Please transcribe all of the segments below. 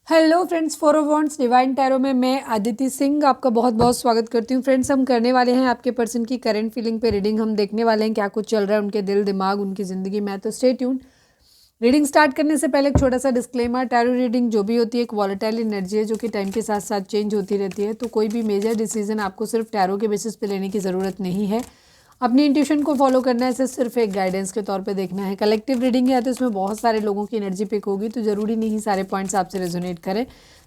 Hello friends, four of wands divine tarot में मैं आदिति सिंह आपका बहुत बहुत स्वागत करती हूँ। फ्रेंड्स, हम करने वाले हैं आपके पर्सन की करंट फीलिंग पे रीडिंग। हम देखने वाले हैं क्या कुछ चल रहा है उनके दिल दिमाग उनकी ज़िंदगी में। तो स्टे ट्यून। रीडिंग स्टार्ट करने से पहले एक छोटा सा डिस्क्लेमर, टैरो रीडिंग जो भी होती है एक वॉलेटाइल एनर्जी है जो कि टाइम के साथ साथ चेंज होती रहती है। तो कोई भी मेजर डिसीजन आपको सिर्फ टैरो के बेसिस पे लेने की ज़रूरत नहीं है। अपनी इंट्यूशन को फॉलो करना है, इसे सिर्फ एक गाइडेंस के तौर पे देखना है। कलेक्टिव रीडिंग है तो इसमें बहुत सारे लोगों की एनर्जी पिक होगी, तो ज़रूरी नहीं सारे पॉइंट्स आपसे रेजोनेट करें।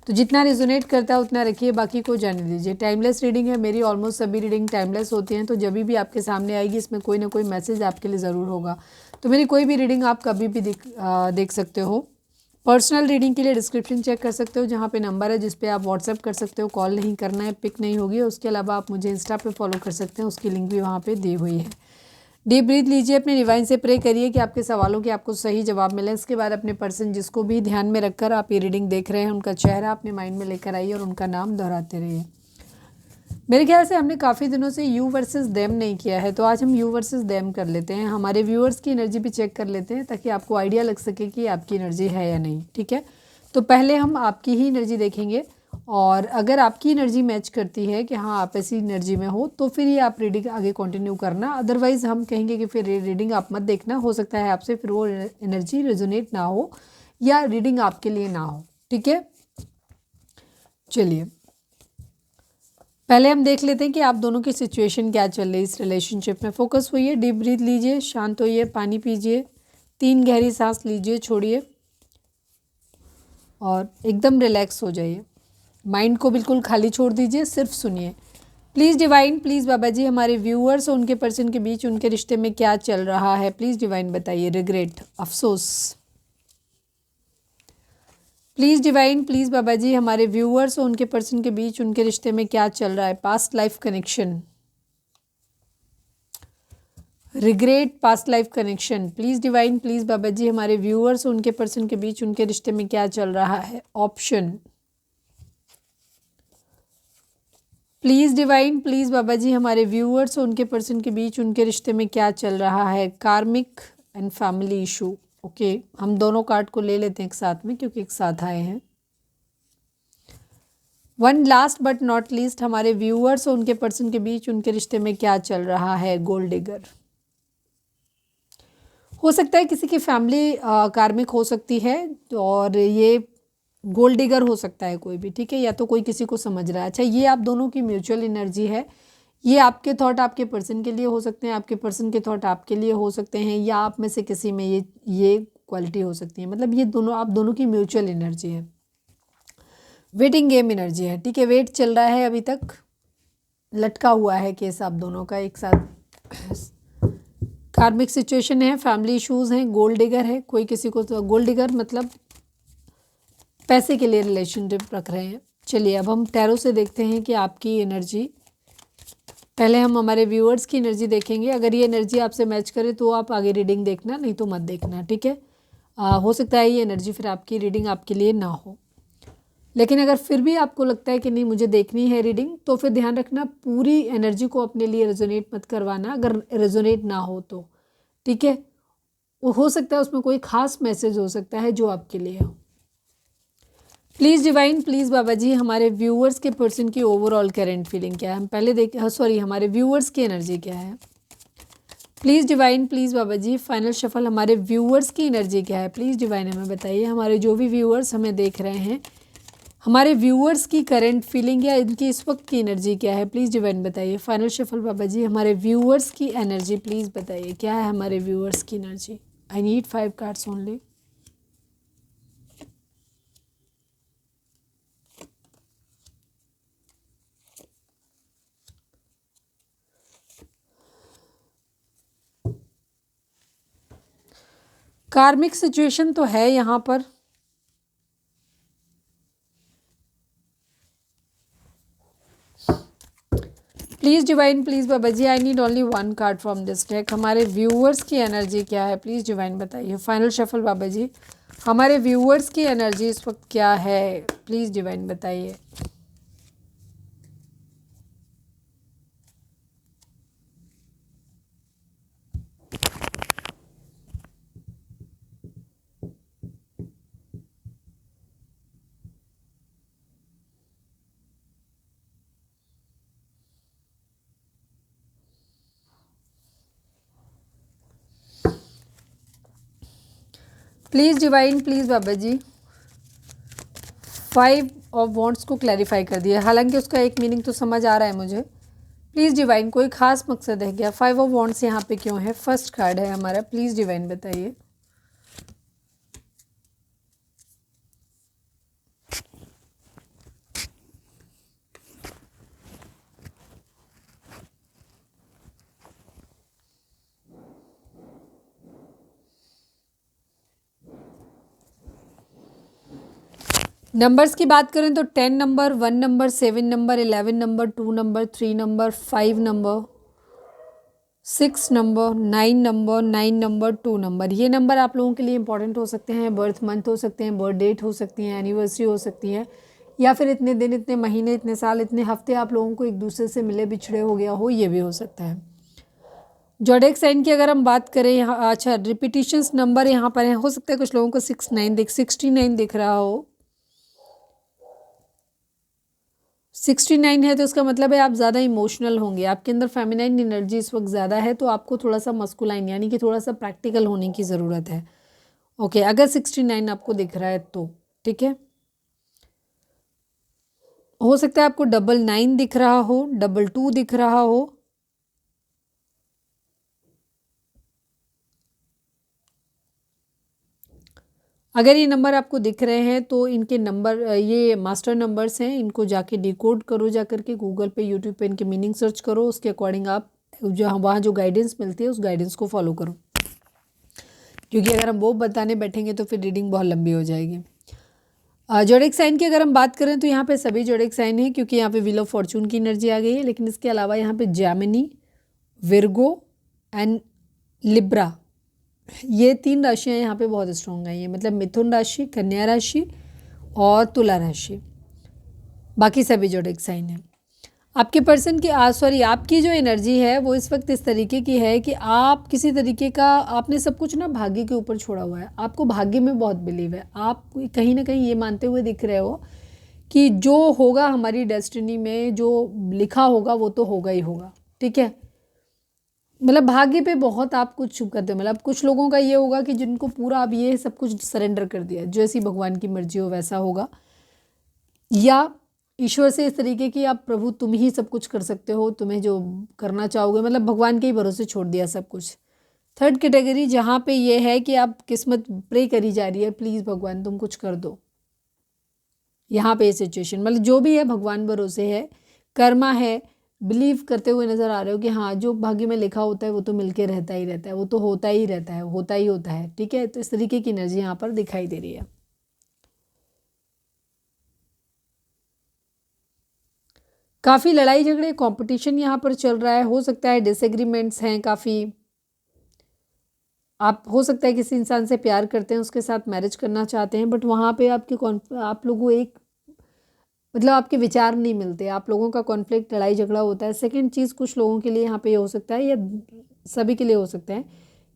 तो जितना रेजोनेट करता है उतना रखिए, बाकी को जाने दीजिए। टाइमलेस रीडिंग है, मेरी ऑलमोस्ट सभी रीडिंग टाइमलेस होती हैं। तो जब भी आपके सामने आएगी इसमें कोई ना कोई मैसेज आपके लिए ज़रूर होगा। तो मेरी कोई भी रीडिंग आप कभी भी देख सकते हो। पर्सनल रीडिंग के लिए डिस्क्रिप्शन चेक कर सकते हो, जहाँ पे नंबर है जिस पे आप व्हाट्सएप कर सकते हो। कॉल नहीं करना है, पिक नहीं होगी। उसके अलावा आप मुझे इंस्टा पे फॉलो कर सकते हैं, उसकी लिंक भी वहाँ पे दी हुई है। डीप ब्रीथ लीजिए, अपने डिवाइन से प्रे करिए कि आपके सवालों के आपको सही जवाब मिले। इसके बाद अपने पर्सन जिसको भी ध्यान में रखकर आप ये रीडिंग देख रहे हैं उनका चेहरा अपने माइंड में लेकर आइए और उनका नाम दोहराते रहिए। मेरे ख्याल से हमने काफ़ी दिनों से यू वर्सेस देम नहीं किया है, तो आज हम यू वर्सेस देम कर लेते हैं। हमारे व्यूअर्स की एनर्जी भी चेक कर लेते हैं ताकि आपको आइडिया लग सके कि आपकी एनर्जी है या नहीं। ठीक है, तो पहले हम आपकी ही एनर्जी देखेंगे और अगर आपकी एनर्जी मैच करती है कि हाँ आप ऐसी एनर्जी में हो तो फिर ये आप रीडिंग आगे कंटिन्यू करना। अदरवाइज हम कहेंगे कि फिर रीडिंग आप मत देखना। हो सकता है आपसे फिर वो एनर्जी रेजोनेट ना हो या रीडिंग आपके लिए ना हो। ठीक है, चलिए पहले हम देख लेते हैं कि आप दोनों की सिचुएशन क्या चल रही है इस रिलेशनशिप में। फोकस होइए, डीप ब्रीथ लीजिए, शांत होइए, पानी पीजिए, 3 गहरी सांस लीजिए, छोड़िए और एकदम रिलैक्स हो जाइए। माइंड को बिल्कुल खाली छोड़ दीजिए, सिर्फ सुनिए। प्लीज़ डिवाइन, प्लीज़ बाबा जी, हमारे व्यूअर्स और उनके पर्सन के बीच उनके रिश्ते में क्या चल रहा है प्लीज़ डिवाइन बताइए। रिग्रेट, अफसोस। प्लीज़ डिवाइन, प्लीज़ बाबा जी, हमारे व्यूअर्स और उनके पर्सन के बीच उनके रिश्ते में क्या चल रहा है। Past life connection, regret, past life connection. Please divine, please बाबा जी, हमारे व्यूअर्स और उनके पर्सन के बीच उनके रिश्ते में क्या चल रहा है। ऑप्शन, प्लीज़ डिवाइन, प्लीज़ बाबा जी, हमारे व्यूअर्स और उनके पर्सन के बीच उनके रिश्ते में क्या चल रहा है। कार्मिक एंड फैमिली इशू। ओके, हम दोनों कार्ड को ले लेते हैं एक साथ में क्योंकि एक साथ आए हैं। One last but not least, हमारे व्यूअर्स और उनके पर्सन के बीच उनके रिश्ते में क्या चल रहा है। Gold digger. हो सकता है किसी की फैमिली कार्मिक हो सकती है और ये गोल्ड डिगर हो सकता है कोई भी। ठीक है, या तो कोई किसी को समझ रहा है। अच्छा, ये आप दोनों की म्यूचुअल एनर्जी है। ये आपके थॉट आपके पर्सन के लिए हो सकते हैं, आपके पर्सन के थॉट आपके लिए हो सकते हैं, या आप में से किसी में ये क्वालिटी हो सकती है। मतलब ये दोनों आप दोनों की म्यूचुअल एनर्जी है। वेटिंग गेम एनर्जी है। ठीक है, वेट चल रहा है, अभी तक लटका हुआ है केस आप दोनों का एक साथ। कार्मिक सिचुएशन है, फैमिली इश्यूज हैं, गोल्ड डिगर है। कोई किसी को तो गोल्ड डिगर मतलब पैसे के लिए रिलेशनशिप रख रहे हैं। चलिए अब हम टैरो से देखते हैं कि आपकी एनर्जी। पहले हम हमारे व्यूअर्स की एनर्जी देखेंगे। अगर ये एनर्जी आपसे मैच करे तो आप आगे रीडिंग देखना, नहीं तो मत देखना। ठीक है, हो सकता है ये एनर्जी फिर आपकी रीडिंग आपके लिए ना हो। लेकिन अगर फिर भी आपको लगता है कि नहीं मुझे देखनी है रीडिंग, तो फिर ध्यान रखना पूरी एनर्जी को अपने लिए रेजोनेट मत करवाना अगर रेजोनेट ना हो तो। ठीक है, वो हो सकता है उसमें कोई खास मैसेज हो सकता है जो आपके लिए हो। प्लीज़ डिवाइन, प्लीज़ बाबा जी, हमारे व्यूअर्स के पर्सन की ओवरऑल करंट फीलिंग क्या है। हम पहले देख सॉरी हमारे व्यूअर्स की एनर्जी क्या है। Please divine, please Baba ji, final shuffle, हमारे व्यूअर्स की एनर्जी क्या है प्लीज़ डिवाइन हमें बताइए। हमारे जो भी व्यूअर्स हमें देख रहे हैं, हमारे व्यूअर्स की करंट फीलिंग या इनकी इस वक्त की एनर्जी क्या है प्लीज़ डिवाइन बताइए। फाइनल शफल बाबा जी, हमारे व्यूअर्स की एनर्जी प्लीज़ बताइए, क्या है हमारे व्यूअर्स की energy. I need 5 cards only. Karmic situation तो है यहाँ पर। Please divine, please Baba ji, I need only 1 card from this deck. हमारे व्यूअर्स की एनर्जी क्या है प्लीज़ डिवाइन बताइए। फाइनल शफल बाबा जी, हमारे व्यूअर्स की एनर्जी इस वक्त क्या है प्लीज़ डिवाइन बताइए। Please divine, please Baba ji, 5 of wands को क्लैरिफाई कर दिया। हालांकि उसका एक मीनिंग तो समझ आ रहा है मुझे। प्लीज़ डिवाइन, कोई खास मकसद है क्या? 5 ऑफ वॉन्ट्स यहाँ पे क्यों है? फर्स्ट कार्ड है हमारा। प्लीज़ डिवाइन बताइए। नंबर्स की बात करें तो 10 number, 1 number, 7 number, 11 number, 2 number, 3 number, 5 number, 6 number, 9 number, 9 number, 2 number. ये नंबर आप लोगों के लिए इंपॉर्टेंट हो सकते हैं। बर्थ मंथ हो सकते हैं, बर्थ डेट हो सकती हैं, एनिवर्सरी हो सकती है, या फिर इतने दिन, इतने महीने, इतने साल, इतने हफ्ते आप लोगों को एक दूसरे से मिले बिछड़े हो गया हो, ये भी हो सकता है। जोडेक साइन की अगर हम बात करें यहाँ, अच्छा रिपीटिशंस नंबर यहाँ पर है। हो सकता है कुछ लोगों को 69 दिख रहा हो। 69 है तो इसका मतलब है आप ज़्यादा इमोशनल होंगे, आपके अंदर फेमिनाइन एनर्जी इस वक्त ज़्यादा है, तो आपको थोड़ा सा मस्कुलाइन यानी कि थोड़ा सा प्रैक्टिकल होने की ज़रूरत है। ओके, अगर 69 आपको दिख रहा है तो ठीक है। हो सकता है आपको 99 दिख रहा हो, 22 दिख रहा हो। अगर ये नंबर आपको दिख रहे हैं तो इनके नंबर, ये मास्टर नंबर्स हैं, इनको जाके डिकोड करो, जा करके गूगल पे, यूट्यूब पे इनके मीनिंग सर्च करो, उसके अकॉर्डिंग आप जो वहाँ जो गाइडेंस मिलती है उस गाइडेंस को फॉलो करो, क्योंकि अगर हम वो बताने बैठेंगे तो फिर रीडिंग बहुत लंबी हो जाएगी। जोडिक साइन की अगर हम बात करें तो यहाँ पे सभी जोडिक साइन हैं, क्योंकि यहाँ पे व्हील ऑफ फॉर्चून की एनर्जी आ गई है, लेकिन इसके अलावा यहाँ पे जेमिनी, विर्गो एंड लिब्रा, ये 3 राशियाँ यहाँ पे बहुत स्ट्रॉन्ग आई हैं, मतलब मिथुन राशि, कन्या राशि और तुला राशि। बाकी सभी जोडिक साइन है। आपके पर्सन की सॉरी आपकी जो एनर्जी है वो इस वक्त इस तरीके की है कि आप किसी तरीके का, आपने सब कुछ ना भाग्य के ऊपर छोड़ा हुआ है। आपको भाग्य में बहुत बिलीव है। आप कहीं ना कहीं ये मानते हुए दिख रहे हो कि जो होगा हमारी डेस्टिनी में, जो लिखा होगा वो तो होगा ही होगा, ठीक है। मतलब भाग्य पे बहुत आप कुछ करते हो। मतलब कुछ लोगों का ये होगा कि जिनको पूरा अब ये सब कुछ सरेंडर कर दिया, जैसी भगवान की मर्जी हो वैसा होगा, या ईश्वर से इस तरीके की आप प्रभु तुम ही सब कुछ कर सकते हो, तुम्हें जो करना चाहोगे, मतलब भगवान के ही भरोसे छोड़ दिया सब कुछ। थर्ड कैटेगरी जहाँ पे ये है कि आप किस्मत प्रे करी जा रही है, प्लीज़ भगवान तुम कुछ कर दो। यहाँ पे ये सिचुएशन, मतलब जो भी है भगवान भरोसे है, कर्मा है, बिलीव करते हुए नज़र आ रहे हो कि हाँ जो भाग्य में लिखा होता है वो तो मिलके रहता ही रहता है, वो तो होता ही रहता है, होता ही होता है, ठीक है। तो इस तरीके की एनर्जी यहाँ पर दिखाई दे रही है। काफ़ी लड़ाई झगड़े, कंपटीशन यहाँ पर चल रहा है। हो सकता है डिसएग्रीमेंट्स हैं काफ़ी। आप हो सकता है किसी इंसान से प्यार करते हैं, उसके साथ मैरिज करना चाहते हैं, बट वहाँ पे आप लोगों एक, मतलब आपके विचार नहीं मिलते, आप लोगों का कॉन्फ्लिक्ट, लड़ाई झगड़ा होता है। सेकंड चीज़, कुछ लोगों के लिए यहाँ पे ये हो सकता है, या सभी के लिए हो सकता है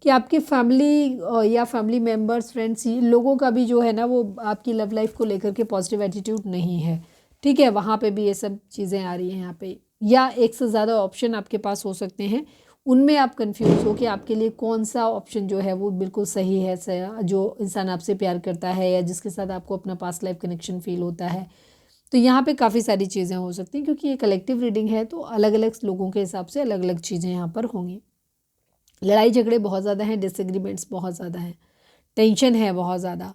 कि आपकी फैमिली या फैमिली मेम्बर्स, फ्रेंड्स, लोगों का भी जो है ना वो आपकी लव लाइफ को लेकर के पॉजिटिव एटीट्यूड नहीं है, ठीक है। वहाँ पे भी ये सब चीज़ें आ रही हैं यहाँ पे, या एक से ज़्यादा ऑप्शन आपके पास हो सकते हैं, उनमें आप कंफ्यूज हो कि आपके लिए कौन सा ऑप्शन जो है वो बिल्कुल सही है। जो इंसान आपसे प्यार करता है या जिसके साथ आपको अपना पास्ट लाइफ कनेक्शन फील होता है। तो यहाँ पे काफ़ी सारी चीज़ें हो सकती हैं, क्योंकि ये कलेक्टिव रीडिंग है तो अलग अलग लोगों के हिसाब से अलग अलग चीज़ें यहाँ पर होंगी। लड़ाई झगड़े बहुत ज़्यादा हैं, डिसएग्रीमेंट्स बहुत ज़्यादा हैं, टेंशन है बहुत ज़्यादा।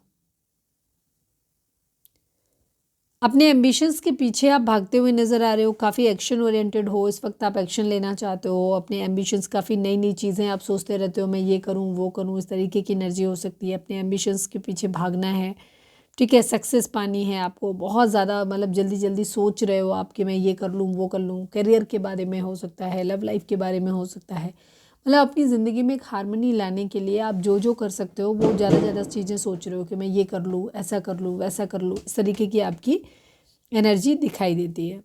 अपने एम्बिशंस के पीछे आप भागते हुए नज़र आ रहे हो, काफ़ी एक्शन ओरिएंटेड हो इस वक्त, आप एक्शन लेना चाहते हो अपने एम्बिशंस, काफ़ी नई नई चीज़ें आप सोचते रहते हो, मैं ये करूँ वो करूँ, इस तरीके की एनर्जी हो सकती है। अपने एम्बिशंस के पीछे भागना है, ठीक है। सक्सेस पानी है आपको, बहुत ज़्यादा मतलब जल्दी जल्दी सोच रहे हो आप कि मैं ये कर लूँ वो कर लूँ। करियर के बारे में हो सकता है, लव लाइफ के बारे में हो सकता है, मतलब अपनी ज़िंदगी में एक हार्मनी लाने के लिए आप जो जो कर सकते हो वो ज़्यादा ज़्यादा चीज़ें सोच रहे हो कि मैं ये कर लूँ, ऐसा कर लूँ, वैसा कर लूँ। इस तरीके की आपकी एनर्जी दिखाई देती है।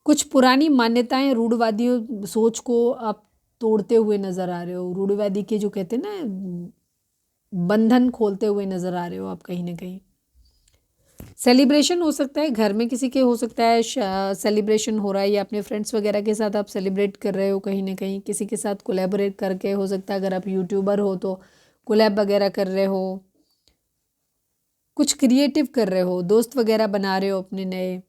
कुछ पुरानी मान्यताएं, रूढ़वादियों सोच को आप तोड़ते हुए नज़र आ रहे हो। रूढ़वादी के जो कहते हैं ना, बंधन खोलते हुए नज़र आ रहे हो आप कहीं ना कहीं। सेलिब्रेशन हो सकता है, घर में किसी के हो सकता है सेलिब्रेशन हो रहा है, या अपने फ्रेंड्स वगैरह के साथ आप सेलिब्रेट कर रहे हो, कहीं ना कहीं किसी के साथ कोलैबोरेट करके हो सकता है। अगर आप यूट्यूबर हो तो कोलैब वगैरह कर रहे हो, कुछ क्रिएटिव कर रहे हो, दोस्त वगैरह बना रहे हो अपने नए।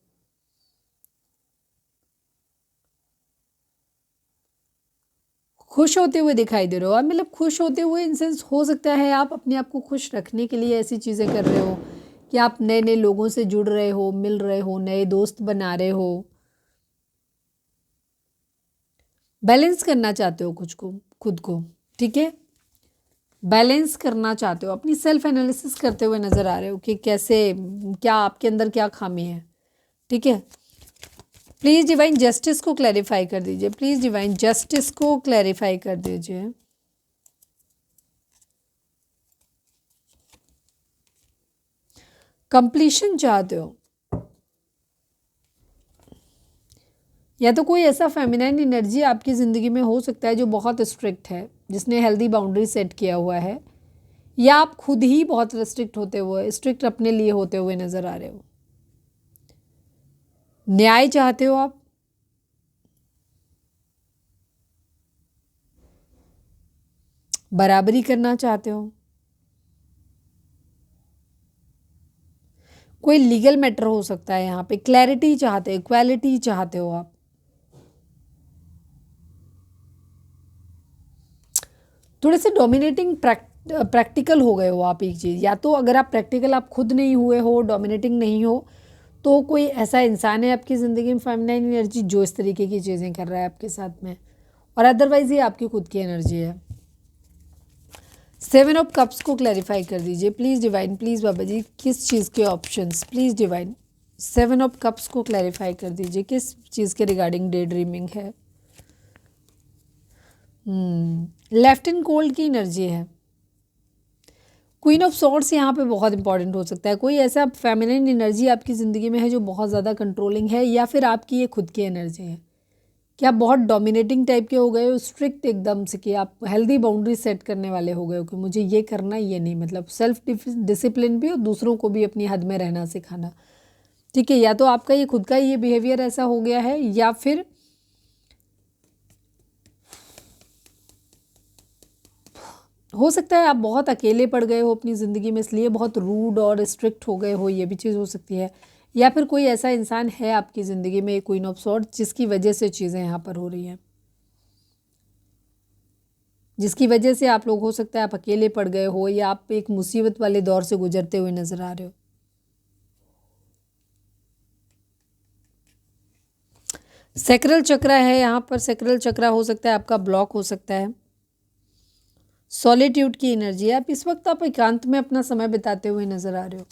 खुश होते हुए दिखाई दे रहे हो आप, मतलब खुश होते हुए इन सेंस हो सकता है आप अपने आप को खुश रखने के लिए ऐसी चीज़ें कर रहे हो कि आप नए नए लोगों से जुड़ रहे हो, मिल रहे हो, नए दोस्त बना रहे हो, बैलेंस करना चाहते हो खुद को। ठीक है, बैलेंस करना चाहते हो, अपनी सेल्फ एनालिसिस करते हुए नज़र आ रहे हो कि कैसे, क्या आपके अंदर क्या खामी है। ठीक है, प्लीज़ डिवाइन जस्टिस को क्लैरिफाई कर दीजिए, प्लीज़ डिवाइन जस्टिस को क्लैरिफाई कर दीजिए। कंप्लीशन चाहते हो, या तो कोई ऐसा फेमिनाइन एनर्जी आपकी ज़िंदगी में हो सकता है जो बहुत स्ट्रिक्ट है, जिसने हेल्दी बाउंड्री सेट किया हुआ है, या आप खुद ही बहुत रिस्ट्रिक्ट होते हुए, स्ट्रिक्ट अपने लिए होते हुए नज़र आ रहे हो। न्याय चाहते हो आप, बराबरी करना चाहते हो, कोई लीगल मैटर हो सकता है, यहाँ पे क्लैरिटी चाहते हो, इक्वालिटी चाहते हो आप। थोड़े से डोमिनेटिंग प्रैक्टिकल हो गए हो आप एक चीज़, या तो अगर आप प्रैक्टिकल आप खुद नहीं हुए हो, डोमिनेटिंग नहीं हो, तो कोई ऐसा इंसान है आपकी ज़िंदगी में फेमिनाइन एनर्जी जो इस तरीके की चीज़ें कर रहा है आपके साथ में, और अदरवाइज़ ये आपकी खुद की एनर्जी है। 7 ऑफ कप्स को क्लैरिफाई कर दीजिए प्लीज़ डिवाइन, प्लीज़ बाबा जी, किस चीज़ के options, please divine 7 of cups को क्लैरिफाई कर दीजिए, किस चीज़ के रिगार्डिंग डे ड्रीमिंग है। लेफ्ट इन कोल्ड की एनर्जी है। क्वीन ऑफ सॉर्ड्स यहाँ पे बहुत इंपॉर्टेंट हो सकता है, कोई ऐसा फेमिनिन एनर्जी आपकी ज़िंदगी में है जो बहुत ज़्यादा कंट्रोलिंग है, या फिर आपकी ये खुद की एनर्जी है कि आप बहुत डोमिनेटिंग टाइप के हो गए हो, स्ट्रिक्ट एकदम से, कि आप हेल्दी बाउंड्री सेट करने वाले हो गए हो कि मुझे ये करना, ये नहीं, मतलब सेल्फ डिसिप्लिन भी और दूसरों को भी अपनी हद में रहना सिखाना। ठीक है, या तो आपका ये खुद का ये बिहेवियर ऐसा हो गया है, या फिर हो सकता है आप बहुत अकेले पड़ गए हो अपनी ज़िंदगी में, इसलिए बहुत रूड और स्ट्रिक्ट हो गए हो, ये भी चीज़ हो सकती है। या फिर कोई ऐसा इंसान है आपकी ज़िंदगी में, क्वीन ऑफ सॉर्ड्स, जिसकी वजह से चीज़ें यहाँ पर हो रही हैं, जिसकी वजह से आप लोग, हो सकता है आप अकेले पड़ गए हो, या आप एक मुसीबत वाले दौर से गुजरते हुए नज़र आ रहे हो। सैक्रल चक्र है यहाँ पर, सैक्रल चक्र हो सकता है आपका ब्लॉक हो सकता है। सॉलिट्यूड की एनर्जी है, आप इस वक्त आप एकांत में अपना समय बिताते हुए नज़र आ रहे हो,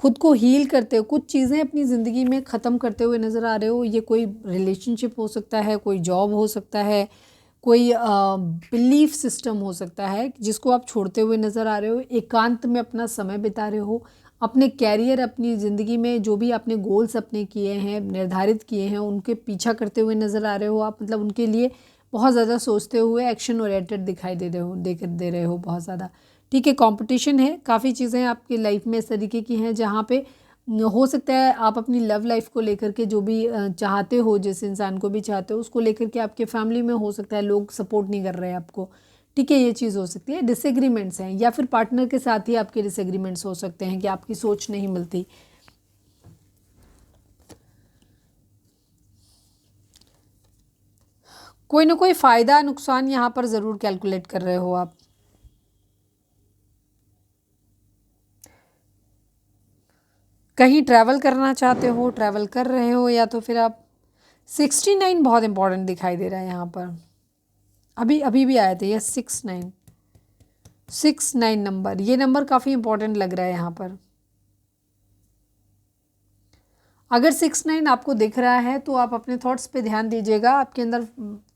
खुद को हील करते हो, कुछ चीज़ें अपनी ज़िंदगी में ख़त्म करते हुए नज़र आ रहे हो। ये कोई रिलेशनशिप हो सकता है, कोई जॉब हो सकता है, कोई बिलीफ सिस्टम हो सकता है जिसको आप छोड़ते हुए नज़र आ रहे हो, एकांत में अपना समय बिता रहे हो, अपने कैरियर, अपनी ज़िंदगी में जो भी आपने गोल्स अपने किए हैं, निर्धारित किए हैं, उनके पीछा करते हुए नज़र आ रहे हो आप, मतलब उनके लिए बहुत ज़्यादा सोचते हुए एक्शन ओरिएंटेड दिखाई दे रहे हो बहुत ज़्यादा। ठीक है, कंपटीशन है, काफ़ी चीज़ें आपकी लाइफ में इस तरीके की हैं जहाँ पे हो सकता है आप अपनी लव लाइफ को लेकर के जो भी चाहते हो, जिस इंसान को भी चाहते हो, उसको लेकर के आपके फैमिली में हो सकता है लोग सपोर्ट नहीं कर रहे हैं आपको। ठीक है, ये चीज़ हो सकती है। डिसएग्रीमेंट्स हैं, या फिर पार्टनर के साथ ही आपके डिसएग्रीमेंट्स हो सकते हैं कि आपकी सोच नहीं मिलती। कोई ना कोई फ़ायदा नुकसान यहाँ पर ज़रूर कैलकुलेट कर रहे हो आप। कहीं ट्रैवल करना चाहते हो, ट्रैवल कर रहे हो, या तो फिर आप 69 बहुत इंपॉर्टेंट दिखाई दे रहा है यहाँ पर, अभी अभी भी आए थे, यस 69 नंबर, ये नंबर काफ़ी इंपॉर्टेंट लग रहा है यहाँ पर। अगर 69 आपको दिख रहा है तो आप अपने थॉट्स पे ध्यान दीजिएगा, आपके अंदर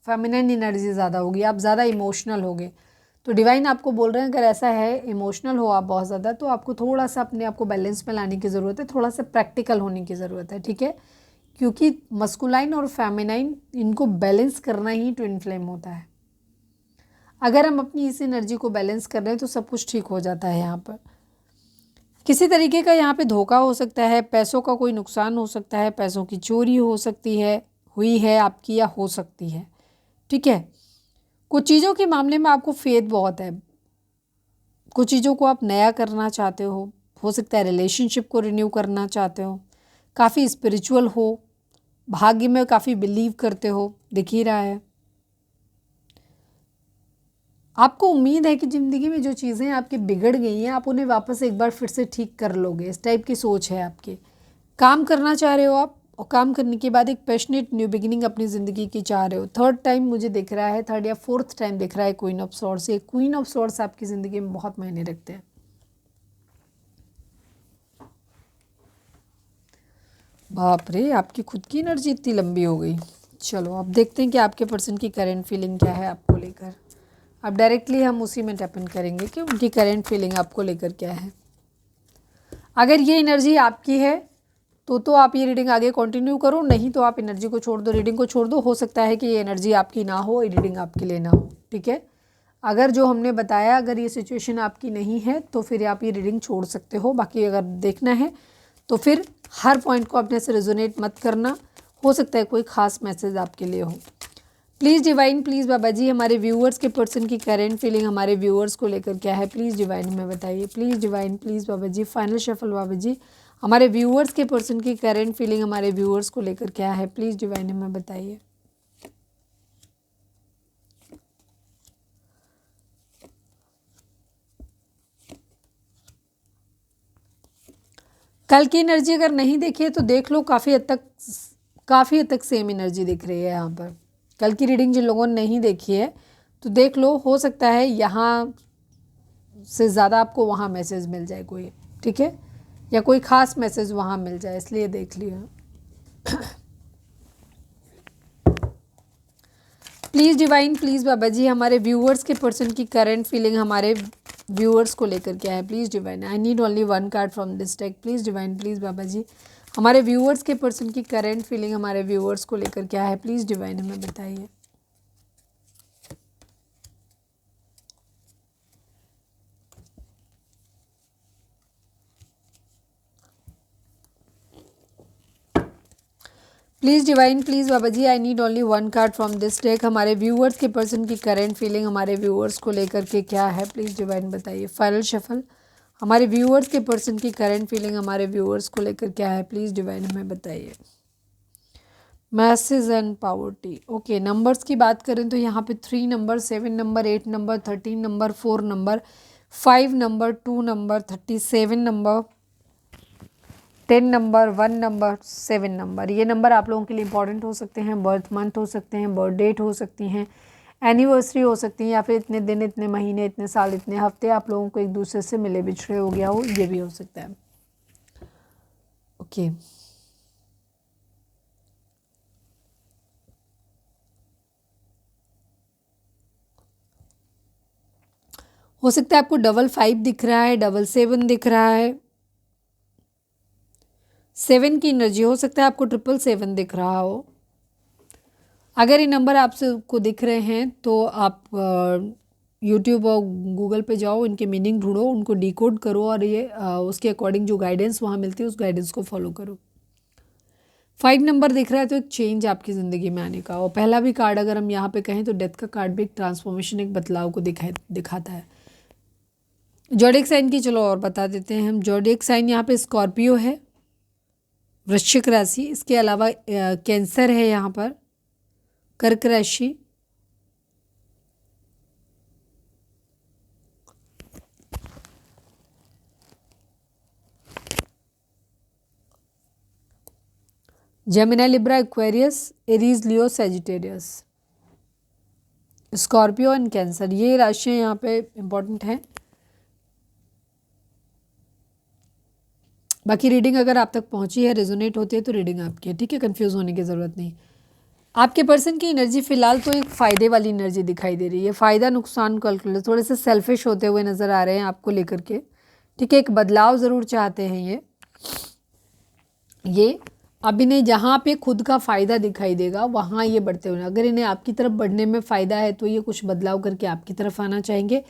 फेमिनिन एनर्जी ज़्यादा होगी, आप ज़्यादा इमोशनल होगे। तो डिवाइन आपको बोल रहे हैं अगर ऐसा है, इमोशनल हो आप बहुत ज़्यादा, तो आपको थोड़ा सा अपने आप को बैलेंस में लाने की ज़रूरत है, थोड़ा सा प्रैक्टिकल होने की ज़रूरत है। ठीक है, क्योंकि मस्कुलाइन और फेमिनाइन, इनको बैलेंस करना ही ट्विन फ्लेम होता है। अगर हम अपनी इस एनर्जी को बैलेंस कर रहे हैं तो सब कुछ ठीक हो जाता है। यहाँ पर किसी तरीके का यहाँ पे धोखा हो सकता है, पैसों का कोई नुकसान हो सकता है, पैसों की चोरी हो सकती है, हुई है आपकी, या हो सकती है। ठीक है, कुछ चीज़ों के मामले में आपको फेथ बहुत है, कुछ चीज़ों को आप नया करना चाहते हो सकता है रिलेशनशिप को रिन्यू करना चाहते हो, काफ़ी स्पिरिचुअल हो, भाग्य में काफ़ी बिलीव करते हो, दिख ही रहा है। आपको उम्मीद है कि ज़िंदगी में जो चीज़ें आपकी बिगड़ गई हैं आप उन्हें वापस एक बार फिर से ठीक कर लोगे, इस टाइप की सोच है आपकी। काम करना चाह रहे हो आप, और काम करने के बाद एक पैशनेट न्यू बिगिनिंग अपनी ज़िंदगी की चाह रहे हो। थर्ड टाइम मुझे दिख रहा है, थर्ड या फोर्थ टाइम दिख रहा है क्वीन ऑफ सॉर्ड्स। ये क्वीन ऑफ सॉर्ड्स आपकी ज़िंदगी में बहुत मायने रखते हैं। बाप रे, आपकी खुद की एनर्जी इतनी लंबी हो गई। चलो अब देखते हैं कि आपके पर्सन की करेंट फीलिंग क्या है आपको लेकर। अब डायरेक्टली हम उसी में टैप इन करेंगे कि उनकी करेंट फीलिंग आपको लेकर क्या है। अगर ये एनर्जी आपकी है तो आप ये रीडिंग आगे कंटिन्यू करो, नहीं तो आप एनर्जी को छोड़ दो, रीडिंग को छोड़ दो। हो सकता है कि ये एनर्जी आपकी ना हो, ये रीडिंग आपके लिए ना हो, ठीक है। अगर जो हमने बताया अगर ये सिचुएशन आपकी नहीं है तो फिर आप ये रीडिंग छोड़ सकते हो। बाकी अगर देखना है तो फिर हर पॉइंट को अपने से रेजोनेट मत करना, हो सकता है कोई ख़ास मैसेज आपके लिए हो। प्लीज़ डिवाइन, प्लीज़ बाबा जी, हमारे व्यूअर्स के पर्सन की करेंट फीलिंग हमारे व्यूअर्स को लेकर क्या है, प्लीज़ डिवाइन हमें बताइए। Please divine, please Baba ji, final shuffle बाबा जी, हमारे व्यूअर्स के पर्सन की करेंट फीलिंग हमारे व्यूअर्स को लेकर क्या है, प्लीज़ डिवाइन हमें बताइए। कल की एनर्जी अगर नहीं देखी है तो देख लो, काफ़ी हद तक सेम एनर्जी दिख रही है यहाँ पर। कल की रीडिंग जिन लोगों ने नहीं देखी है तो देख लो, हो सकता है यहाँ से ज़्यादा आपको वहाँ मैसेज मिल जाए कोई, ठीक है, या कोई ख़ास मैसेज वहाँ मिल जाए, इसलिए देख लिया। प्लीज़ डिवाइन, प्लीज़ बाबा जी, हमारे व्यूअर्स के पर्सन की करंट फीलिंग हमारे व्यूअर्स को लेकर क्या है, please divine. I need only one card from this deck, please divine, please बाबा जी, हमारे व्यूअर्स के पर्सन की करंट फीलिंग हमारे व्यूअर्स को लेकर क्या है, प्लीज़ डिवाइन हमें बताइए। Please divine, please Baba ji, I need only one card from this deck, हमारे व्यूअर्स के पर्सन की करंट फीलिंग हमारे व्यूअर्स को लेकर के क्या है, प्लीज़ डिवाइन बताइए। फाइनल शफल, हमारे व्यूअर्स के पर्सन की करंट फीलिंग हमारे व्यूअर्स को लेकर क्या है, प्लीज़ डिवाइन हमें बताइए। Message and poverty, okay. Numbers की बात करें तो यहाँ पे 3 number, 7 number, 8 number, 13 number, 4 number, 5 number, 2 number, 37 number, 10 number, 1 number, 7 number, ये नंबर आप लोगों के लिए इंपॉर्टेंट हो सकते हैं। बर्थ मंथ हो सकते हैं, बर्थ डेट हो सकती हैं, एनिवर्सरी हो सकती है, या फिर इतने दिन, इतने महीने, इतने साल, इतने हफ्ते आप लोगों को एक दूसरे से मिले बिछड़े हो गया हो, ये भी हो सकता है, ओके। हो सकता है आपको 55 दिख रहा है, 77 दिख रहा है, 7 की एनर्जी, हो सकता है आपको 777 दिख रहा हो। अगर ये नंबर आपसे को दिख रहे हैं तो आप यूट्यूब और गूगल पे जाओ, इनके मीनिंग ढूंढो, उनको डिकोड करो और ये उसके अकॉर्डिंग जो गाइडेंस वहाँ मिलती है उस गाइडेंस को फॉलो करो। 5 नंबर दिख रहा है तो एक चेंज आपकी ज़िंदगी में आने का, और पहला भी कार्ड अगर हम यहाँ पे कहें तो डेथ का कार्ड भी एक ट्रांसफॉर्मेशन, एक बदलाव को दिखाता है। ज़ोडिएक साइन की चलो और बता देते हैं हम। ज़ोडिएक साइन यहाँ पे स्कॉर्पियो है, वृश्चिक राशि, इसके अलावा कैंसर है, यहाँ पर कर्क राशि, Gemini, Libra, Aquarius, Aries, Leo, Sagittarius, Scorpio and cancer, ये राशियाँ यहाँ पे इम्पोर्टेंट हैं। बाकी रीडिंग अगर आप तक पहुँची है, रेजोनेट होती है तो रीडिंग आपकी है, ठीक है, कंफ्यूज होने की ज़रूरत नहीं। आपके पर्सन की एनर्जी फ़िलहाल तो एक फ़ायदे वाली एनर्जी दिखाई दे रही है, फ़ायदा नुकसान कैलकुलेट, थोड़े से सेल्फिश होते हुए नज़र आ रहे हैं आपको लेकर के, ठीक है। एक बदलाव ज़रूर चाहते हैं ये अब इन्हें जहाँ पे खुद का फ़ायदा दिखाई देगा वहाँ ये बढ़ते हुए, अगर इन्हें आपकी तरफ बढ़ने में फ़ायदा है तो ये कुछ बदलाव करके आपकी तरफ आना चाहेंगे,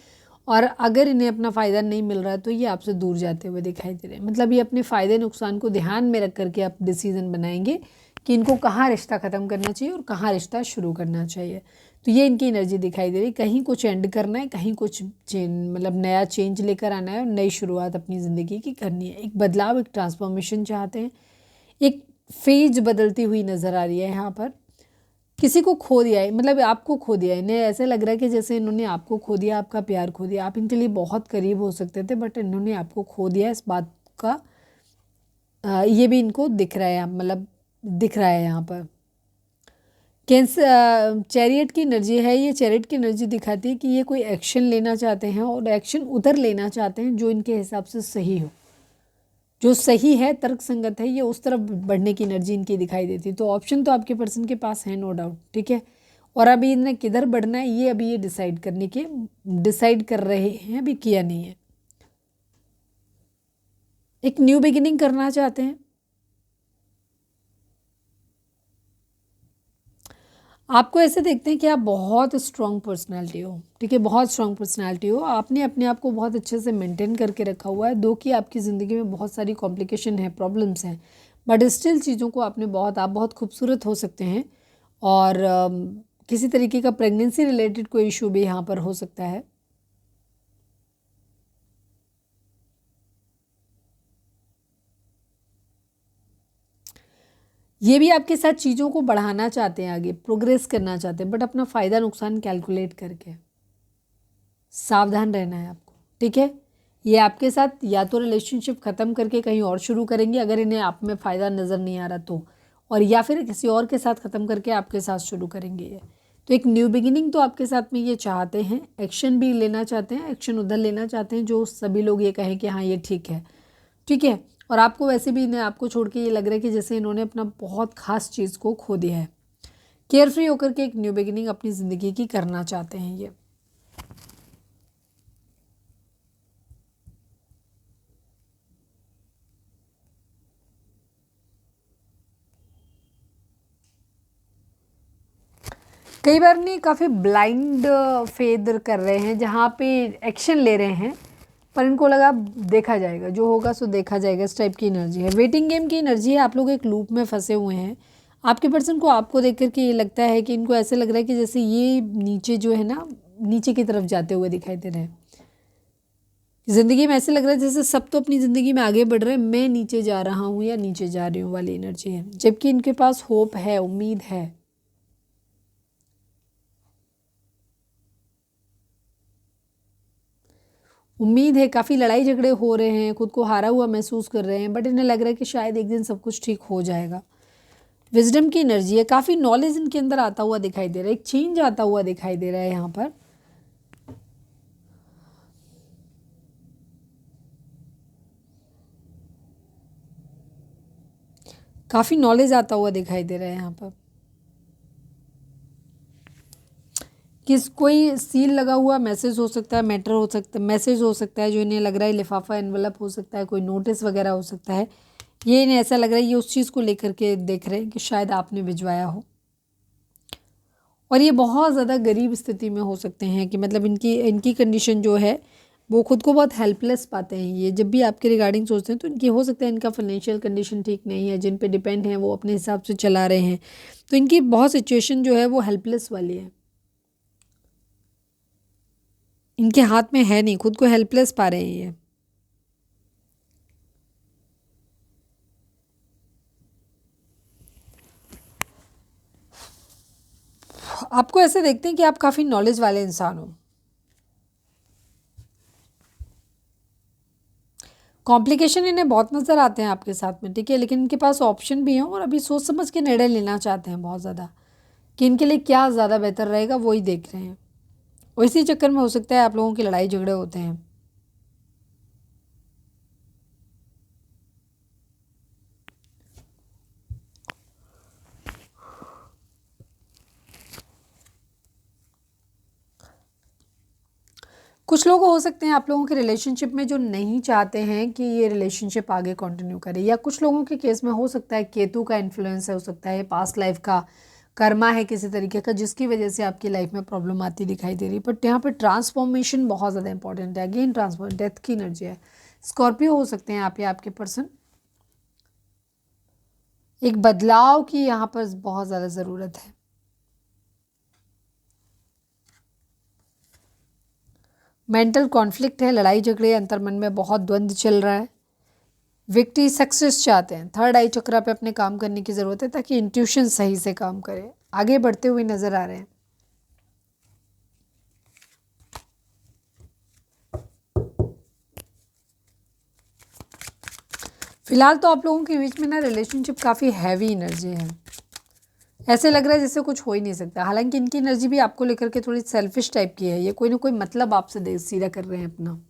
और अगर इन्हें अपना फ़ायदा नहीं मिल रहा है तो ये आपसे दूर जाते हुए दिखाई दे रहे हैं। मतलब ये अपने फ़ायदे नुकसान को ध्यान में रख करके आप डिसीज़न बनाएंगे कि इनको कहाँ रिश्ता ख़त्म करना चाहिए और कहाँ रिश्ता शुरू करना चाहिए। तो ये इनकी एनर्जी दिखाई दे रही है। कहीं कुछ एंड करना है, कहीं कुछ मतलब नया चेंज लेकर आना है और नई शुरुआत अपनी ज़िंदगी की करनी है। एक बदलाव, एक ट्रांसफॉर्मेशन चाहते हैं। एक फेज बदलती हुई नज़र आ रही है यहाँ पर। किसी को खो दिया है, मतलब आपको खो दिया है। इन्हें ऐसे लग रहा है कि जैसे इन्होंने आपको खो दिया, आपका प्यार खो दिया। आप इनके लिए बहुत करीब हो सकते थे, बट इन्होंने आपको खो दिया। इस बात का ये भी इनको दिख रहा है, मतलब दिख रहा है यहाँ पर। कैंसर चैरियट की एनर्जी है। ये चैरियट की एनर्जी दिखाती है कि ये कोई एक्शन लेना चाहते हैं और एक्शन उधर लेना चाहते हैं जो इनके हिसाब से सही हो, जो सही है, तर्क संगत है। ये उस तरफ बढ़ने की एनर्जी इनकी दिखाई देती है। तो ऑप्शन तो आपके पर्सन के पास है, नो डाउट, ठीक है। और अभी इन्हें किधर बढ़ना है ये अभी ये डिसाइड कर रहे हैं, अभी किया नहीं है। एक न्यू बिगिनिंग करना चाहते हैं। आपको ऐसे देखते हैं कि आप बहुत स्ट्रांग पर्सनालिटी हो, ठीक है, बहुत स्ट्रांग पर्सनालिटी हो। आपने अपने आप को बहुत अच्छे से मेंटेन करके रखा हुआ है। दो कि आपकी ज़िंदगी में बहुत सारी कॉम्प्लिकेशन है, प्रॉब्लम्स हैं, बट स्टिल चीज़ों को आपने आप बहुत खूबसूरत हो सकते हैं। और किसी तरीके का प्रेगनेंसी रिलेटेड कोई इशू भी यहाँ पर हो सकता है। ये भी आपके साथ चीज़ों को बढ़ाना चाहते हैं, आगे प्रोग्रेस करना चाहते हैं, बट अपना फ़ायदा नुकसान कैलकुलेट करके। सावधान रहना है आपको, ठीक है। ये आपके साथ या तो रिलेशनशिप ख़त्म करके कहीं और शुरू करेंगे अगर इन्हें आप में फ़ायदा नज़र नहीं आ रहा तो, और या फिर किसी और के साथ ख़त्म करके आपके साथ शुरू करेंगे ये। तो एक न्यू बिगिनिंग तो आपके साथ में ये चाहते हैं। एक्शन भी लेना चाहते हैं, एक्शन उधर लेना चाहते हैं जो सभी लोग ये कहें कि हाँ ये ठीक है, ठीक है। और आपको वैसे भी इन्हें आपको छोड़ के ये लग रहा है कि जैसे इन्होंने अपना बहुत ख़ास चीज़ को खो दिया है। केयर फ्री होकर के एक न्यू बिगिनिंग अपनी ज़िंदगी की करना चाहते हैं ये। कई बार नहीं, काफ़ी ब्लाइंड फेद कर रहे हैं जहाँ पे एक्शन ले रहे हैं, पर इनको लगा देखा जाएगा, जो होगा सो देखा जाएगा। इस टाइप की एनर्जी है, वेटिंग गेम की एनर्जी है। आप लोग एक लूप में फंसे हुए हैं। आपके पर्सन को आपको देख करके ये लगता है कि इनको ऐसे लग रहा है कि जैसे ये नीचे जो है ना, नीचे की तरफ जाते हुए दिखाई दे रहे हैं। ज़िंदगी में ऐसे लग रहा है जैसे सब तो अपनी ज़िंदगी में आगे बढ़ रहे हैं, मैं नीचे जा रहा हूँ या नीचे जा रही हूँ वाली एनर्जी है। जबकि इनके पास होप है, उम्मीद है। उम्मीद है, काफ़ी लड़ाई झगड़े हो रहे हैं, खुद को हारा हुआ महसूस कर रहे हैं, बट इन्हें लग रहा है कि शायद एक दिन सब कुछ ठीक हो जाएगा। विजडम की एनर्जी है। काफ़ी नॉलेज इनके अंदर आता हुआ दिखाई दे रहा है, एक चेंज आता हुआ दिखाई दे रहा है यहाँ पर। काफ़ी नॉलेज आता हुआ दिखाई दे रहा है यहाँ पर। किस कोई सील लगा हुआ मैसेज हो सकता है, मैटर हो सकता है, मैसेज हो सकता है जो इन्हें लग रहा है, लिफाफा एनवलप हो सकता है, कोई नोटिस वगैरह हो सकता है। ये इन्हें ऐसा लग रहा है ये उस चीज़ को लेकर के देख रहे हैं कि शायद आपने भिजवाया हो। और ये बहुत ज़्यादा गरीब स्थिति में हो सकते हैं कि मतलब इनकी इनकी कंडीशन जो है वो खुद को बहुत हेल्पलेस पाते हैं। ये जब भी आपके रिगार्डिंग सोचते हैं तो इनकी हो सकता है इनका फाइनेंशियल कंडीशन ठीक नहीं है, जिन पे डिपेंड हैं वो अपने हिसाब से चला रहे हैं, तो इनकी बहुत सिचुएशन जो है वो हेल्पलेस वाली है। इनके हाथ में है नहीं, खुद को हेल्पलेस पा रहे हैं ये। आपको ऐसे देखते हैं कि आप काफ़ी नॉलेज वाले इंसान हो। कॉम्प्लिकेशन इन्हें बहुत नज़र आते हैं आपके साथ में, ठीक है, लेकिन इनके पास ऑप्शन भी हैं और अभी सोच समझ के निर्णय लेना चाहते हैं बहुत ज़्यादा कि इनके लिए क्या ज़्यादा बेहतर रहेगा, वही देख रहे हैं। और इसी चक्कर में हो सकता है आप लोगों की लड़ाई झगड़े होते हैं। कुछ लोग हो सकते हैं आप लोगों के रिलेशनशिप में जो नहीं चाहते हैं कि ये रिलेशनशिप आगे कंटिन्यू करे, या कुछ लोगों के केस में हो सकता है केतु का इन्फ्लुएंस है, हो सकता है पास्ट लाइफ का कर्मा है किसी तरीके का, जिसकी वजह से आपकी लाइफ में प्रॉब्लम आती दिखाई दे रही है। बट यहाँ पर ट्रांसफॉर्मेशन बहुत ज़्यादा इंपॉर्टेंट है। अगेन ट्रांसफॉर्म, डेथ की एनर्जी है। स्कॉर्पियो हो सकते हैं आप या आपके पर्सन। एक बदलाव की यहाँ पर बहुत ज़्यादा ज़रूरत है। मेंटल कॉन्फ्लिक्ट है, लड़ाई झगड़े, अंतर्मन में बहुत द्वंद्व चल रहा है। विक्ट्री सक्सेस चाहते हैं। थर्ड आई चक्रा पे अपने काम करने की ज़रूरत है ताकि इंट्यूशन सही से काम करे। आगे बढ़ते हुए नज़र आ रहे हैं। फिलहाल तो आप लोगों के बीच में ना रिलेशनशिप काफ़ी हैवी एनर्जी है। ऐसे लग रहा है जैसे कुछ हो ही नहीं सकता। हालांकि इनकी एनर्जी भी आपको लेकर के थोड़ी सेल्फिश टाइप की है। ये कोई ना कोई मतलब आपसे सीधा कर रहे हैं अपना।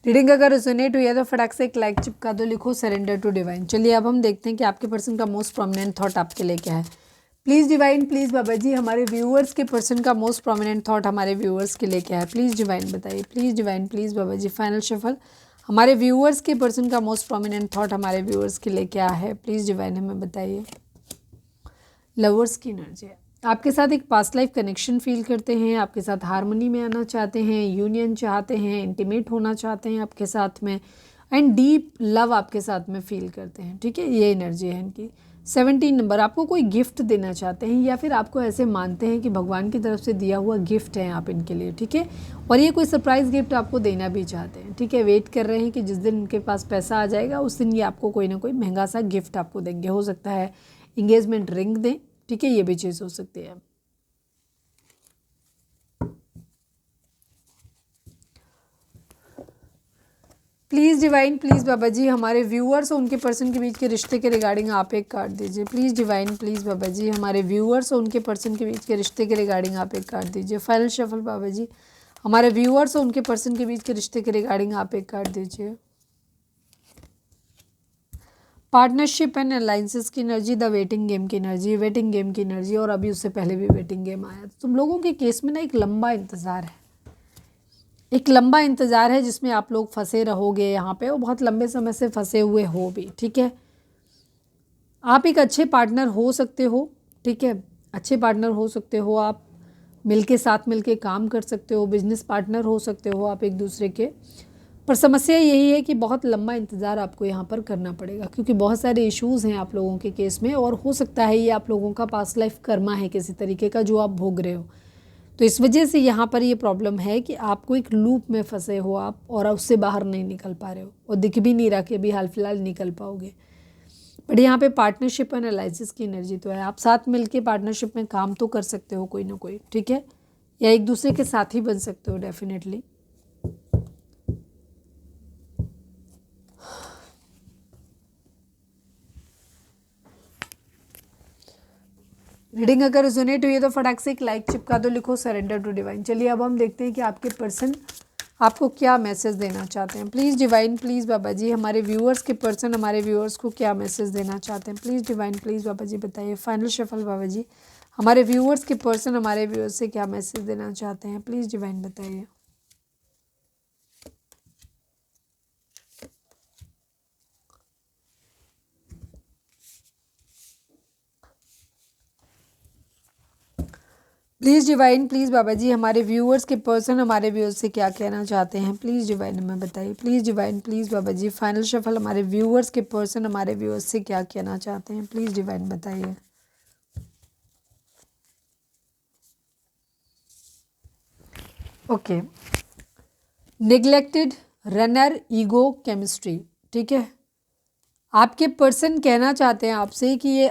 रीडिंग अगर रेजोनेट हुई है तो फटाक से एक लाइक चिपका दो, लिखो सरेंडर टू डिवाइन। चलिए अब हम देखते हैं कि आपके पर्सन का मोस्ट प्रोमिनेंट थॉट आपके लिए क्या है। प्लीज़ डिवाइन, प्लीज़ बाबा जी, हमारे व्यूअर्स के पर्सन का मोस्ट प्रोमिनेंट थॉट हमारे व्यूअर्स के लिए क्या है। प्लीज़ डिवाइन बताइए। Please divine, please Baba ji. Final shuffle, हमारे व्यूअर्स के पर्सन का मोस्ट प्रोमिनेंट थॉट हमारे व्यूअर्स के लिए क्या है। प्लीज़ डिवाइन हमें बताइए। लवर्स की एनर्जी है। आपके साथ एक पास्ट लाइफ कनेक्शन फील करते हैं, आपके साथ हारमोनी में आना चाहते हैं, यूनियन चाहते हैं, इंटीमेट होना चाहते हैं आपके साथ में, एंड डीप लव आपके साथ में फील करते हैं। ठीक है, ये एनर्जी है इनकी। 17 नंबर, आपको कोई गिफ्ट देना चाहते हैं या फिर आपको ऐसे मानते हैं कि भगवान की तरफ से दिया हुआ गिफ्ट है आप इनके लिए। ठीक है, और ये कोई सरप्राइज़ गिफ्ट आपको देना भी चाहते हैं। ठीक है, वेट कर रहे हैं कि जिस दिन इनके पास पैसा आ जाएगा उस दिन ये आपको कोई ना कोई महंगा सा गिफ्ट आपको देंगे। हो सकता है इंगेजमेंट रिंग दें। ठीक है, ये भी चीज़ हो सकती है। प्लीज़ डिवाइन, प्लीज़ बाबा जी, हमारे व्यूअर्स और उनके पर्सन के बीच के रिश्ते के रिगार्डिंग आप एक कार्ड दीजिए। प्लीज़ डिवाइन, प्लीज़ बाबा जी, हमारे व्यूअर्स और उनके पर्सन के बीच के रिश्ते के रिगार्डिंग आप एक कार्ड दीजिए। फाइनल शफल बाबा जी, हमारे व्यूअर्स और उनके पर्सन के बीच के रिश्ते के रिगार्डिंग आप एक कार्ड दीजिए। पार्टनरशिप एंड अलाइंसेस की एनर्जी, द वेटिंग गेम की एनर्जी, वेटिंग गेम की एनर्जी, और अभी उससे पहले भी वेटिंग गेम आया। तुम लोगों के केस में ना एक लंबा इंतज़ार है, एक लंबा इंतज़ार है जिसमें आप लोग फंसे रहोगे यहाँ पे, और बहुत लंबे समय से फंसे हुए हो भी। ठीक है, आप एक अच्छे पार्टनर हो सकते हो। ठीक है, अच्छे पार्टनर हो सकते हो आप, मिलके साथ मिलके काम कर सकते हो, बिजनेस पार्टनर हो सकते हो आप एक दूसरे के। पर समस्या यही है कि बहुत लंबा इंतज़ार आपको यहाँ पर करना पड़ेगा क्योंकि बहुत सारे इश्यूज़ हैं आप लोगों के केस में, और हो सकता है ये आप लोगों का पास्ट लाइफ कर्मा है किसी तरीके का जो आप भोग रहे हो। तो इस वजह से यहाँ पर ये प्रॉब्लम है कि आपको एक लूप में फंसे हो आप, और उससे बाहर नहीं निकल पा रहे हो, और दिख भी नहीं रहा कि अभी हाल फिलहाल निकल पाओगे। बट यहाँ पे पार्टनरशिप एंड एनालिसिस की एनर्जी तो है। आप साथ मिलके पार्टनरशिप में काम तो कर सकते हो कोई ना कोई। ठीक है, या एक दूसरे के साथी बन सकते हो डेफिनेटली। रीडिंग अगर रेजोनेट हुई है तो फटाक से एक लाइक चिपका दो, लिखो सरेंडर टू डिवाइन। चलिए अब हम देखते हैं कि आपके पर्सन आपको क्या मैसेज देना चाहते हैं। प्लीज़ डिवाइन, प्लीज़ बाबा जी, हमारे व्यूअर्स के पर्सन हमारे व्यूअर्स को क्या मैसेज देना चाहते हैं। प्लीज़ डिवाइन, प्लीज़ बाबा जी बताइए। फाइनल शफल बाबा जी, हमारे व्यूअर्स के पर्सन हमारे व्यूअर्स से क्या मैसेज देना चाहते हैं। प्लीज़ डिवाइन बताइए। प्लीज़ डिवाइन, प्लीज़ बाबा जी, हमारे व्यूअर्स के पर्सन हमारे व्यूअर्स से क्या कहना चाहते हैं। प्लीज़ डिवाइन हमें बताइए। Please divine, please Baba ji, final shuffle हमारे व्यूअर्स के पर्सन हमारे व्यूअर्स से क्या कहना चाहते हैं। प्लीज़ डिवाइन बताइए। Okay, neglected, runner, ego, chemistry. ठीक है, आपके पर्सन कहना चाहते हैं आपसे कि ये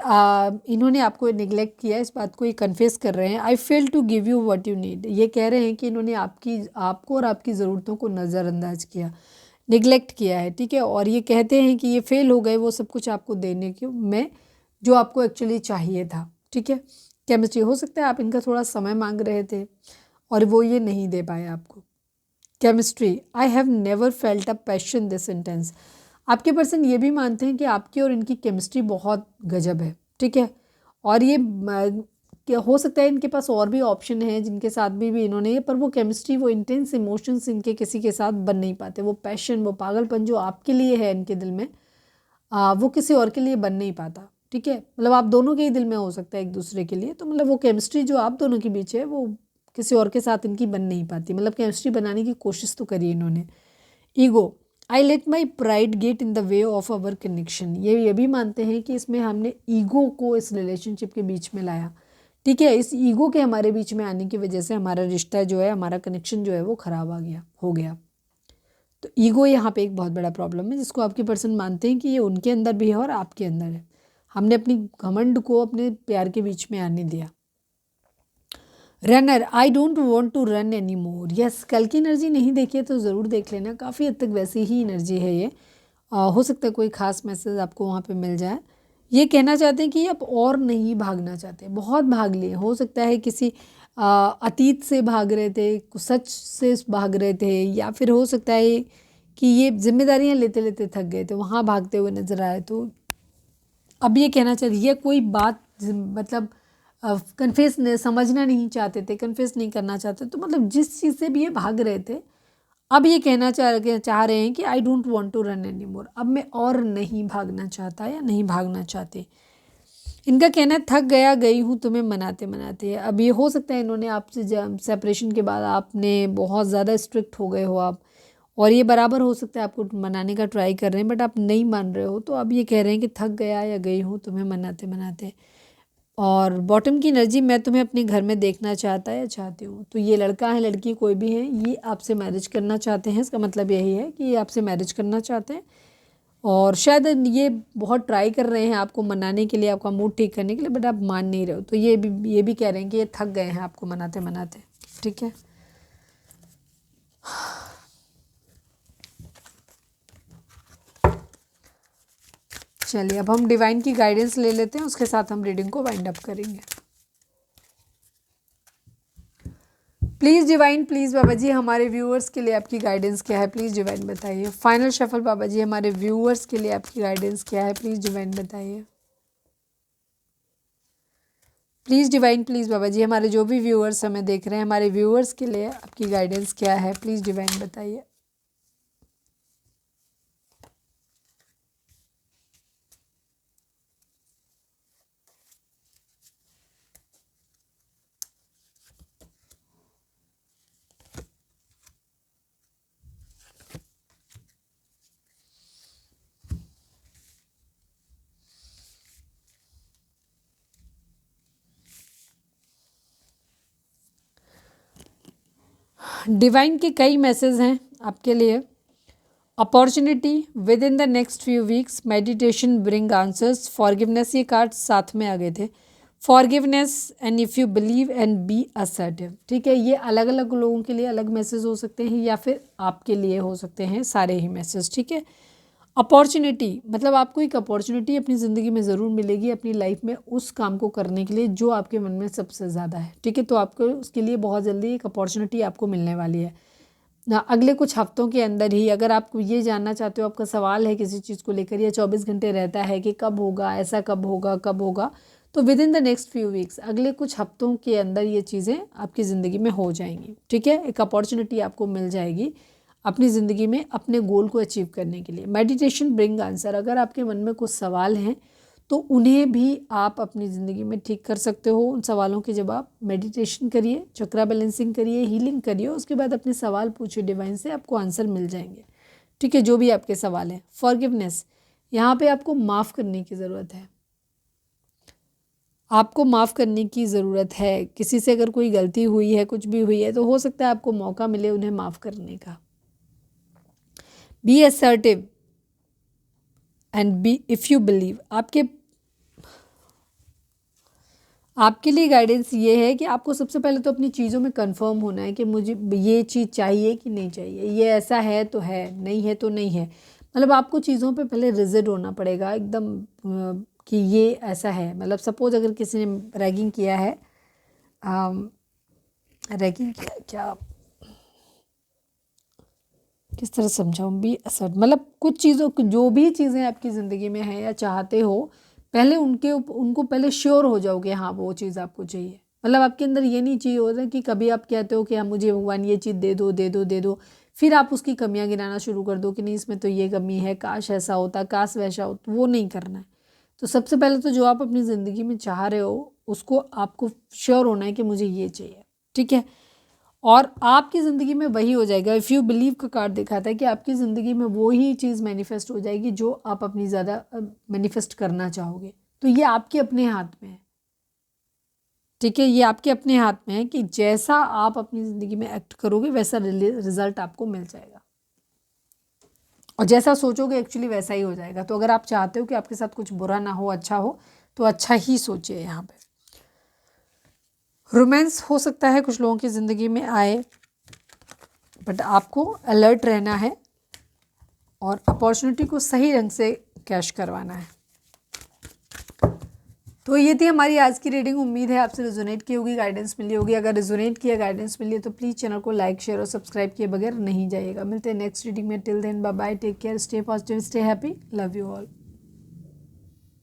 इन्होंने आपको निगलेक्ट किया, इस बात को ये कन्फेस कर रहे हैं। I fail to give you what you need, ये कह रहे हैं कि इन्होंने आपको और आपकी ज़रूरतों को नज़रअंदाज किया, निगलेक्ट किया है। ठीक है, और ये कहते हैं कि ये फेल हो गए वो सब कुछ आपको देने के में जो आपको एक्चुअली चाहिए था। ठीक है, केमिस्ट्री, हो सकता है आप इनका थोड़ा समय मांग रहे थे और वो ये नहीं दे पाए आपको। Chemistry, I have never felt a passion this intense, आपके पर्सन ये भी मानते हैं कि आपकी और इनकी केमिस्ट्री बहुत गजब है। ठीक है, और ये हो सकता है इनके पास और भी ऑप्शन है जिनके साथ भी इन्होंने, पर वो केमिस्ट्री, वो इंटेंस इमोशंस इनके किसी के साथ बन नहीं पाते, वो पैशन, वो पागलपन जो आपके लिए है इनके दिल में, वो किसी और के लिए बन नहीं पाता, ठीक है। मतलब आप दोनों के ही दिल में हो सकता है एक दूसरे के लिए, तो मतलब वो केमिस्ट्री जो आप दोनों के बीच है वो किसी और के साथ इनकी बन नहीं पाती। मतलब केमिस्ट्री बनाने की कोशिश तो करी इन्होंने। Ego, I let my pride get in the way of our connection. ये भी मानते हैं कि इसमें हमने ईगो को इस रिलेशनशिप के बीच में लाया, ठीक है। इस ईगो के हमारे बीच में आने की वजह से हमारा रिश्ता जो है, हमारा कनेक्शन जो है वो ख़राब हो गया। तो ईगो यहाँ पे एक बहुत बड़ा प्रॉब्लम है, जिसको आपके पर्सन मानते हैं कि ये उनके अंदर भी है और आपके अंदर है। हमने अपनी घमंड को अपने प्यार के बीच में आने दिया। Runner, I don't want to run any more. Yes, कल की एनर्जी नहीं देखी है तो ज़रूर देख लेना, काफ़ी हद तक वैसी ही एनर्जी है ये। हो सकता है कोई ख़ास मैसेज आपको वहाँ पे मिल जाए। ये कहना चाहते हैं कि आप और नहीं भागना चाहते, बहुत भाग लिए। हो सकता है किसी अतीत से भाग रहे थे, कुछ सच से भाग रहे थे, या फिर हो सकता है कि ये जिम्मेदारियाँ लेते लेते थक गए थे, वहाँ भागते हुए नजर आए। तो अब ये कहना चाहिए, ये कोई बात मतलब कन्फेस समझना नहीं चाहते थे, कन्फेस नहीं करना चाहते, तो मतलब जिस चीज़ से भी ये भाग रहे थे, अब ये कहना चाह रहे हैं कि I don't want to run any more. अब मैं और नहीं भागना चाहता या नहीं भागना चाहते। इनका कहना है थक गया गई हूँ तुम्हें मनाते मनाते। अब ये हो सकता है इन्होंने आपसे सेपरेशन के बाद आपने बहुत ज़्यादा स्ट्रिक्ट हो गए हो आप, और ये बराबर हो सकता है आपको मनाने का ट्राई कर रहे हैं, बट आप नहीं मान रहे हो। तो अब ये कह रहे हैं कि थक गया या गई हूँ तुम्हें मनाते मनाते। और बॉटम की एनर्जी, मैं तुम्हें अपने घर में देखना चाहता है या चाहती हूँ। तो ये लड़का है, लड़की कोई भी है, ये आपसे मैरिज करना चाहते हैं। इसका मतलब यही है कि ये आपसे मैरिज करना चाहते हैं, और शायद ये बहुत ट्राई कर रहे हैं आपको मनाने के लिए, आपका मूड ठीक करने के लिए, बट आप मान नहीं रहे हो। तो ये भी कह रहे हैं कि ये थक गए हैं आपको मनाते मनाते, ठीक है। चलिए अब हम डिवाइन की गाइडेंस ले लेते हैं, उसके साथ हम रीडिंग को वाइंड अप करेंगे। प्लीज़ डिवाइन, प्लीज़ बाबा जी हमारे व्यूअर्स के लिए आपकी गाइडेंस क्या है, प्लीज़ डिवाइन बताइए। फाइनल शफल बाबा जी हमारे व्यूअर्स के लिए आपकी गाइडेंस क्या है, प्लीज़ डिवाइन बताइए। प्लीज़ डिवाइन, प्लीज़ बाबा जी हमारे जो भी व्यूअर्स हमें देख रहे हैं, हमारे व्यूअर्स के लिए आपकी गाइडेंस क्या है, प्लीज़ डिवाइन बताइए। डिवाइन के कई मैसेज हैं आपके लिए। Opportunity within the next few weeks, meditation bring answers, forgiveness, ये कार्ड साथ में आ गए थे। Forgiveness and if you believe and be assertive, ठीक है। ये अलग अलग लोगों के लिए अलग मैसेज हो सकते हैं, या फिर आपके लिए हो सकते हैं सारे ही मैसेज, ठीक है। अपॉर्चुनिटी मतलब आपको एक अपॉर्चुनिटी अपनी ज़िंदगी में ज़रूर मिलेगी अपनी लाइफ में उस काम को करने के लिए जो आपके मन में सबसे ज़्यादा है, ठीक है। तो आपको उसके लिए बहुत जल्दी एक अपॉर्चुनिटी आपको मिलने वाली है ना, अगले कुछ हफ्तों के अंदर ही। अगर आप ये जानना चाहते हो, आपका सवाल है किसी चीज़ को लेकर, या 24 घंटे रहता है कि कब होगा, ऐसा कब होगा, कब होगा, तो with in the next few weeks, अगले कुछ हफ्तों के अंदर ये चीज़ें आपकी ज़िंदगी में हो जाएंगी, ठीक है। एक अपॉर्चुनिटी आपको मिल जाएगी अपनी ज़िंदगी में अपने गोल को अचीव करने के लिए। मेडिटेशन ब्रिंग आंसर, अगर आपके मन में कुछ सवाल हैं तो उन्हें भी आप अपनी ज़िंदगी में ठीक कर सकते हो। उन सवालों के जवाब, मेडिटेशन करिए, चक्रा बैलेंसिंग करिए, हीलिंग करिए, उसके बाद अपने सवाल पूछिए डिवाइन से, आपको आंसर मिल जाएंगे, ठीक है, जो भी आपके सवाल हैं। फॉरगिवनेस, यहाँ पे आपको माफ़ करने की ज़रूरत है, आपको माफ़ करने की ज़रूरत है। किसी से अगर कोई गलती हुई है, कुछ भी हुई है, तो हो सकता है आपको मौका मिले उन्हें माफ़ करने का। Be assertive and be if you believe, आपके लिए गाइडेंस ये है कि आपको सबसे पहले तो अपनी चीज़ों में कंफर्म होना है कि मुझे ये चीज़ चाहिए कि नहीं चाहिए, ये ऐसा है तो है, नहीं है तो नहीं है। मतलब आपको चीज़ों पे पहले रिजिड होना पड़ेगा एकदम, कि ये ऐसा है। मतलब सपोज अगर किसी ने रैगिंग किया है, रैगिंग किया क्या, किस तरह समझाऊँ, भी असर मतलब कुछ चीज़ों, जो भी चीज़ें आपकी ज़िंदगी में हैं या चाहते हो, पहले उनको पहले श्योर हो जाओ कि हाँ वो चीज़ आपको चाहिए। मतलब आपके अंदर ये नहीं चाहिए होता कि कभी आप कहते हो कि हाँ मुझे भगवान ये चीज़ दे दो दे दो दे दो, फिर आप उसकी कमियां गिनाना शुरू कर दो कि नहीं इसमें तो ये कमी है, काश ऐसा होता, काश वैसा हो, वो नहीं करना है। तो सबसे पहले तो जो आप अपनी ज़िंदगी में चाह रहे हो उसको आपको श्योर होना है कि मुझे ये चाहिए, ठीक है। और आपकी ज़िंदगी में वही हो जाएगा। इफ़ यू बिलीव का कार्ड दिखाता है कि आपकी ज़िंदगी में वो ही चीज़ मैनिफेस्ट हो जाएगी जो आप अपनी ज़्यादा मैनिफेस्ट करना चाहोगे। तो ये आपके अपने हाथ में है, ठीक है। ये आपके अपने हाथ में है कि जैसा आप अपनी ज़िंदगी में एक्ट करोगे वैसा रिजल्ट आपको मिल जाएगा, और जैसा सोचोगे एक्चुअली वैसा ही हो जाएगा। तो अगर आप चाहते हो कि आपके साथ कुछ बुरा ना हो, अच्छा हो, तो अच्छा ही सोचिए। यहाँ पे रोमांस हो सकता है कुछ लोगों की ज़िंदगी में आए, बट आपको अलर्ट रहना है और अपॉर्चुनिटी को सही ढंग से कैश करवाना है। तो ये थी हमारी आज की रीडिंग। उम्मीद है आपसे रिजोनेट की होगी, गाइडेंस मिली होगी। अगर रिजोनेट किया, गाइडेंस मिली है तो प्लीज़ चैनल को लाइक, शेयर और सब्सक्राइब किए बगैर नहीं जाइएगा। मिलते हैं नेक्स्ट रीडिंग में। Till then bye bye, take care, stay positive, stay happy, love you all.